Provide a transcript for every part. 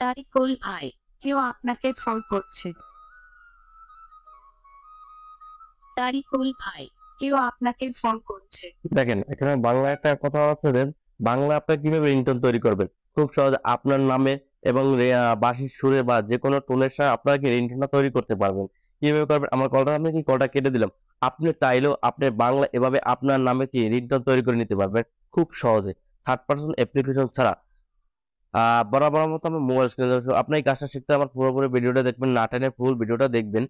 তারিকুল ভাই, কেউ আপনাকে ফোন করছে। তারিকুল ভাই, কেউ আপনাকে ফোন করছে। দেখেন এখানে বাংলা একটা কথা আছে যে বাংলা আপনি কিভাবে রিংটোন তৈরি করবেন। খুব সহজে আপনার নামে এবং বাঁশির সুরে বা যে কোনো টোনের সাথে আপনারা কি রিংটোনটা তৈরি করতে পারবেন। কিভাবে করবেন, আমার কলটা আমি কি কলটা কেটে দিলাম। আপনি চাইলেও আপনি বাংলা এভাবে আপনার নামে কি রিংটোন তৈরি করে নিতে পারবেন খুব সহজে, থার্ড পার্সন অ্যাপ্লিকেশন ছাড়া। বরাবর মতো আমি মোবাইল স্ক্রিনে আপনি এই কাজটা শিখতে আমার পুরোপুরি ভিডিওটা দেখবেন, না টেনে ফুল ভিডিওটা দেখবেন।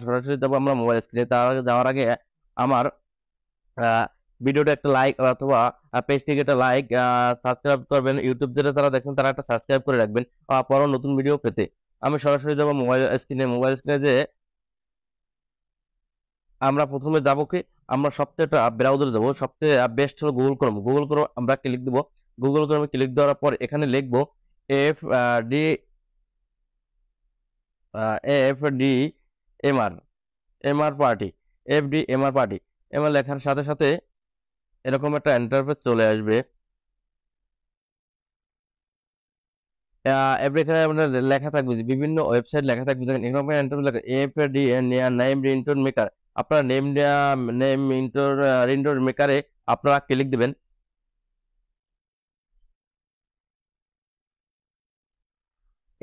সরাসরি যাবো আমরা মোবাইল স্ক্রিনে। তার আগে যাওয়ার আগে আমার আহ, ভিডিওটা একটা লাইক অথবা পেজটিকে একটা লাইক, সাবস্ক্রাইব করবেন। ইউটিউব যেটা তারা দেখেন তারা একটা সাবস্ক্রাইব করে রাখবেন পরও নতুন ভিডিও পেতে। আমি সরাসরি যাবো মোবাইল স্ক্রিনে যে আমরা প্রথমে যাবো কি, আমরা সবচেয়ে ব্রাউজারে যাবো, সবচেয়ে বেস্ট হলো গুগল ক্রোম আমরা ক্লিক দিব। গুগল ক্রোমে ক্লিক দেওয়ার পর এখানে লিখবো F D F D M R party. MR লেখার সাথে সাথে এরকম একটা ইন্টারফেস চলে আসবে। এখানে আপনার লেখা থাকবে যে বিভিন্ন ওয়েবসাইট লেখা থাকবে, দেখেন এরকম ইন্টারফেস লেখা এফডি নেম রিন্টন মেকার। আপনারা নেম রিন্টন মেকারে আপনারা ক্লিক দিবেন।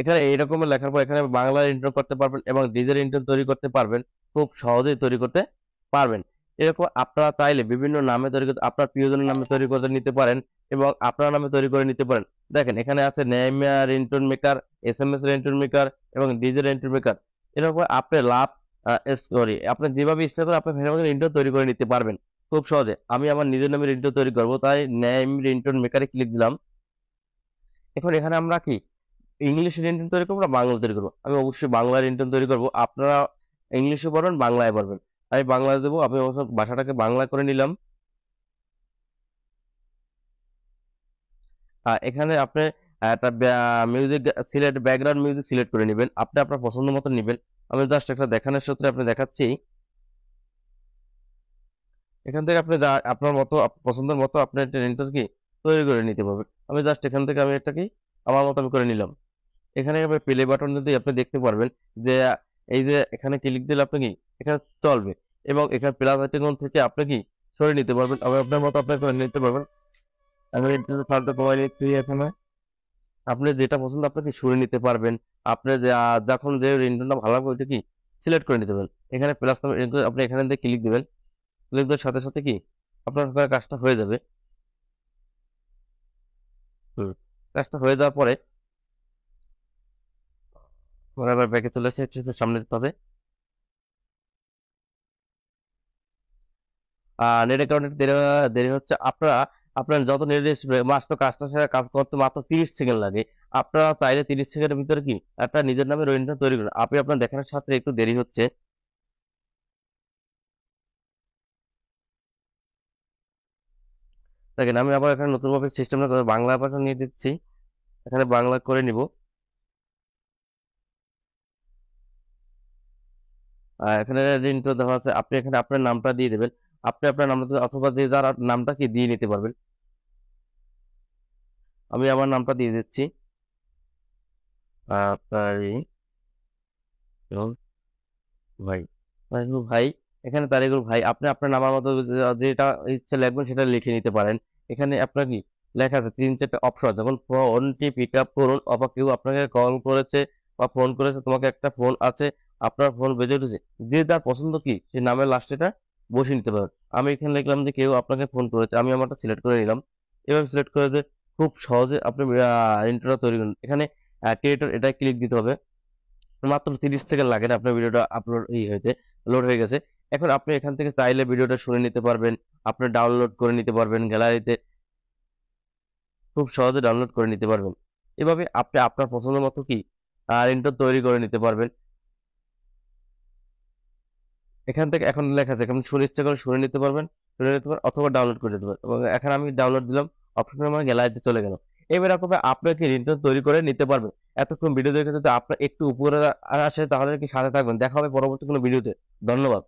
এখানে এইরকম লেখার পর এখানে বাংলা ইন্টার করতে পারবেন এবং ডিজের ইন্টার তৈরি করতে পারবেন, খুব সহজেই তৈরি করতে পারবেন। এরকম আপনারা চাইলে বিভিন্ন নামে তৈরি করতে, আপনার প্রিয়জনের নামে তৈরি করে নিতে পারেন এবং আপনার নামে তৈরি করে নিতে পারেন। দেখেন এখানে আছে নেম রিন্টন মেকার, এসএমএস রিন্টন মেকার এবং ডিজে রিন্টন মেকার। এরকম আপনি লাভ সরি আপনি যেভাবে ইচ্ছা করে আপনি সেভাবে রিন্টন তৈরি করে নিতে পারবেন খুব সহজে। আমি আমার নিজের নামে রিন্টন তৈরি করব, তাই নেম রিন্টন মেকারে ক্লিক দিলাম। এখন এখানে আমরা কি ইংলিশ ইন্টেন্ট তৈরি করবো না বাংলা তৈরি করবো। আমি অবশ্যই বাংলার ইন্টেন্ট তৈরি করবো, আপনারা ইংলিশে পারবেন বাংলায় পারবেন। আমি বাংলায় দেবো, আমি অবশ্য ভাষাটাকে বাংলা করে নিলাম। এখানে আপনি একটা music select, background music select করে নেবেন, আপনি আপনার পছন্দ মতো নেবেন। আমি জাস্ট একটা দেখানোর সূত্রে আপনি দেখাচ্ছি। এখান থেকে আপনি আপনার মতো পছন্দের মতো আপনি ট্রেনিংটা কি তৈরি করে নিতে পারবেন। আমি জাস্ট এখান থেকে আমি একটা কি আমার মতো আমি করে নিলাম। এখানে আপনি প্লে বাটন যদি আপনি দেখতে পারবেন যে এই যে এখানে ক্লিক দিলে আপনি কি এখানে চলবে এবং এখানে প্লাস আইকন থেকে আপনি কি সরিয়ে নিতে পারবেন, আবার আপনার মতো আপনি করে নিতে পারবেন। আমি একটু ফালতু কমাই নিচ্ছি এখানে। আপনি যেটা পছন্দ আপনি কি সরিয়ে নিতে পারবেন। আপনি যখন যে রিংটোনটা ভালো লাগবে ওইটা কি সিলেক্ট করে নিতে পারবেন। এখানে প্লাস আপনি এখানে দিয়ে ক্লিক দিবেন, ক্লিক দেওয়ার সাথে সাথে কি আপনার কাজটা হয়ে যাবে। হুম, কাজটা হয়ে যাওয়ার পরে আমরা আবার ব্যাকে চলে এসে সামনে যেতে হবে। নেট অ্যাকাউন্টে দেরি দেরি হচ্ছে। আপনার যত নেট মাত্র কাজটা সেরা কাজ করতে মাত্র 30 সেকেন্ড লাগে। আপনারা চাইলে 30 সেকেন্ডের ভিতরে কি একটা নিজের নামে রোহিনটা তৈরি করেন। আপনি আপনার দেখানোর সাথে একটু দেরি হচ্ছে। দেখেন আমি আবার এখানে নতুন ভাবে সিস্টেমটা করে বাংলা ভাষা নিয়ে দিচ্ছি, এখানে বাংলা করে নিব। এখানে রিন্টো দেওয়া আছে, আপনি এখানে আপনার নামটা দিয়ে দেবেন। আপনি আপনার নামটা অথবা যে যার নামটা কি দিয়ে নিতে পারবেন। আমি আমার নামটা দিয়ে দিচ্ছি। তারিকুল ভাই, তারিকুল ভাই। এখানে তারিকুল ভাই আপনি আপনার নামার মতো যেটা ইচ্ছা লিখবেন সেটা লিখে নিতে পারেন। এখানে আপনার কি লেখা আছে 3-4টা অপশন, যখন ফোনটি পিক আপ করুন অথবা কেউ আপনাকে কল করেছে বা ফোন করেছে, তোমাকে একটা ফোন আছে, আপনার ফোন বেজে উঠেছে, যে যার পছন্দ কি সে নামের লাস্টেটা বসে নিতে পারেন। আমি এখানে লিখলাম যে কেউ আপনাকে ফোন করেছে, আমি আমারটা সিলেক্ট করে নিলাম। এভাবে সিলেক্ট করে যে খুব সহজে আপনি ইন্টারটা তৈরি করুন। এখানে ক্রিয়েটর এটা ক্লিক দিতে হবে। মাত্র 30 সেকেন্ড লাগে না আপনার ভিডিওটা আপলোড হয়েছে, লোড হয়ে গেছে। এখন আপনি এখান থেকে চাইলে ভিডিওটা শুনে নিতে পারবেন, আপনি ডাউনলোড করে নিতে পারবেন গ্যালারিতে, খুব সহজে ডাউনলোড করে নিতে পারবেন। এভাবে আপনি আপনার পছন্দ মতো কি রিংটোন তৈরি করে নিতে পারবেন। এখান থেকে এখন লেখা আছে আপনি শুনে ইচ্ছা করে শুনে নিতে পারেন অথবা ডাউনলোড করে নিতে পারেন। এবং এখন আমি ডাউনলোড দিলাম, অপশন আমার গ্যালারিতে চলে গেল। এবার আপনার আপনাকে রিংটোন তৈরি করে নিতে পারবেন। এতক্ষণ ভিডিও দেখে যদি আপনার একটু উপরে আসে তাহলে কি সাথে থাকবেন। দেখা হবে পরবর্তী কোনো ভিডিওতে। ধন্যবাদ।